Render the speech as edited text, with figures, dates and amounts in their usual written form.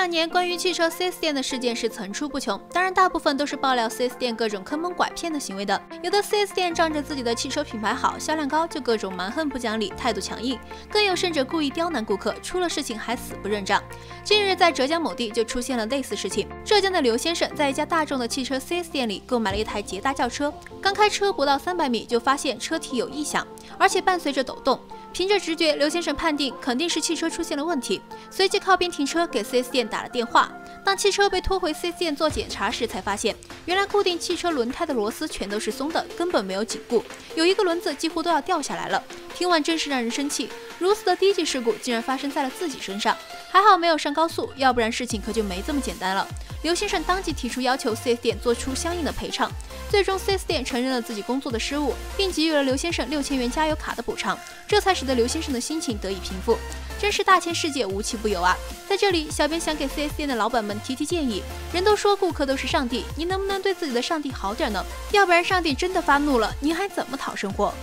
2年，关于汽车 4S 店的事件是层出不穷，当然大部分都是爆料 4S 店各种坑蒙拐骗的行为的。有的 4S 店仗着自己的汽车品牌好、销量高，就各种蛮横不讲理、态度强硬，更有甚者故意刁难顾客，出了事情还死不认账。近日在浙江某地就出现了类似事情。浙江的刘先生在一家大众的汽车 4S 店里购买了一台捷达轿车，刚开车不到300米就发现车体有异响，而且伴随着抖动。凭着直觉，刘先生判定肯定是汽车出现了问题，随即靠边停车给 4S 店打了电话。当汽车被拖回 4S 店做检查时，才发现原来固定汽车轮胎的螺丝全都是松的，根本没有紧固，有一个轮子几乎都要掉下来了。听完真是让人生气，如此的低级事故竟然发生在了自己身上，还好没有上高速，要不然事情可就没这么简单了。刘先生当即提出要求 4S 店做出相应的赔偿，最终 4S 店承认了自己工作的失误，并给予了刘先生6000元加油卡的补偿，这才使得刘先生的心情得以平复。真是大千世界无奇不有啊！在这里，小编想给 4S 店的老板们提建议，人都说顾客都是上帝，你能不能对自己的上帝好点呢？要不然上帝真的发怒了，您还怎么讨生活？